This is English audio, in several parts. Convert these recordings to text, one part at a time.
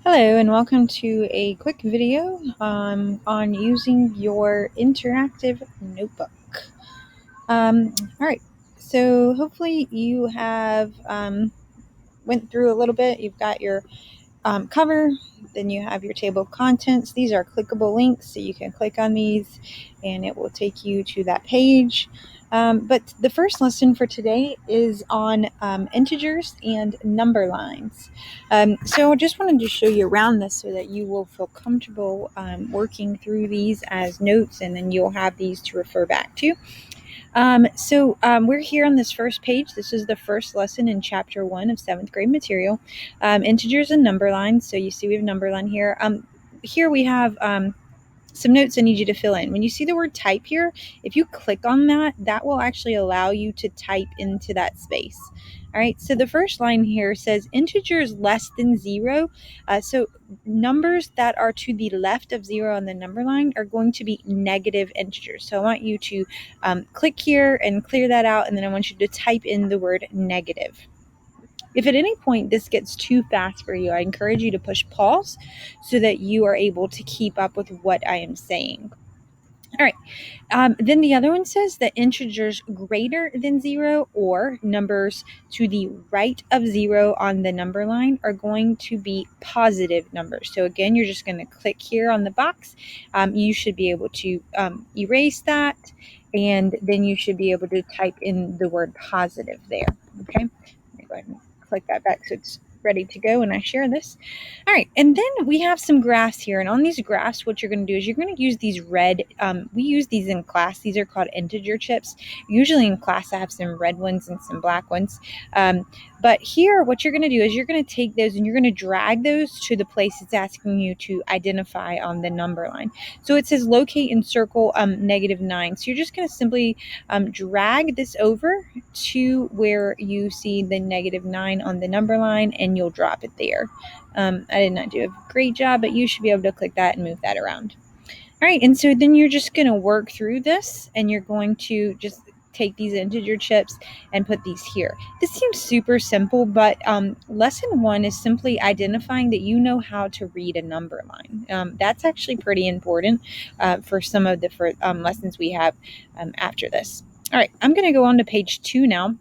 Hello and welcome to a quick video on using your interactive notebook. All right, so hopefully you have went through a little bit. You've got your cover, then you have your table of contents. These are clickable links, so you can click on these and it will take you to that page. But the first lesson for today is on integers and number lines. So I just wanted to show you around this so that you will feel comfortable working through these as notes, and then you'll have these to refer back to. We're here on this first page. This is the first lesson in chapter 1 of 7th grade material, integers and number lines. So you see we have number line here. Here we have some notes I need you to fill in. When you see the word type here, if you click on that, that will actually allow you to type into that space. All right, so the first line here says integers less than 0. So numbers that are to the left of 0 on the number line are going to be negative integers. So I want you to click here and clear that out, and then I want you to type in the word negative. If at any point this gets too fast for you, I encourage you to push pause so that you are able to keep up with what I am saying. All right. Then the other one says that integers greater than 0 or numbers to the right of 0 on the number line are going to be positive numbers. So again, you're just going to click here on the box. You should be able to erase that, and then you should be able to type in the word positive there. Okay. Let me go ahead and click that back so it's ready to go when I share this. All right, and then we have some graphs here, and on these graphs what you're going to do is you're going to use these red, we use these in class. These are called integer chips. Usually in class I have some red ones and some black ones, but here what you're going to do is you're going to take those and you're going to drag those to the place it's asking you to identify on the number line. So it says locate and circle -9. So you're just going to simply drag this over to where you see the -9 on the number line, and you'll drop it there. I did not do a great job, but you should be able to click that and move that around. All right, and so then you're just going to work through this, and you're going to just take these integer chips and put these here. This seems super simple, but lesson 1 is simply identifying that you know how to read a number line. That's actually pretty important for some of the lessons we have after this. All right, I'm going to go on to page 2 now.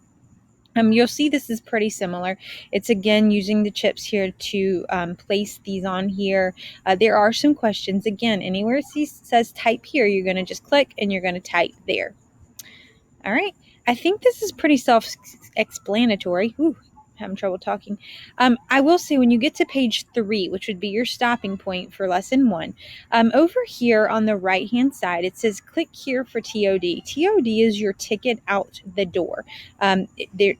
You'll see this is pretty similar. It's again using the chips here to place these on here. There are some questions. Again, anywhere it says type here, you're going to just click and you're going to type there. All right. I think this is pretty self-explanatory. Ooh, having trouble talking. I will say when you get to page 3, which would be your stopping point for lesson 1, over here on the right-hand side, it says click here for TOD. TOD is your ticket out the door.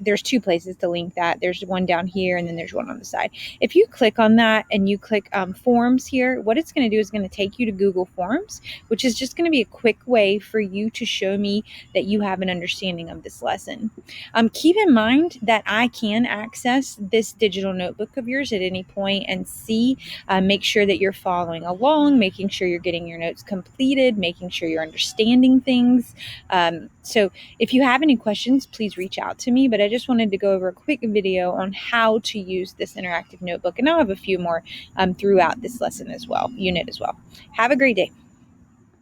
There's 2 places to link that. There's one down here, and then there's one on the side. If you click on that and you click Forms here, what it's going to do is going to take you to Google Forms, which is just going to be a quick way for you to show me that you have an understanding of this lesson. Keep in mind that I can access this digital notebook of yours at any point and see, make sure that you're following along, making sure you're getting your notes completed, making sure you're understanding things. So if you have any questions, please reach out to me, but I just wanted to go over a quick video on how to use this interactive notebook, and I'll have a few more throughout this lesson as well, unit as well. Have a great day.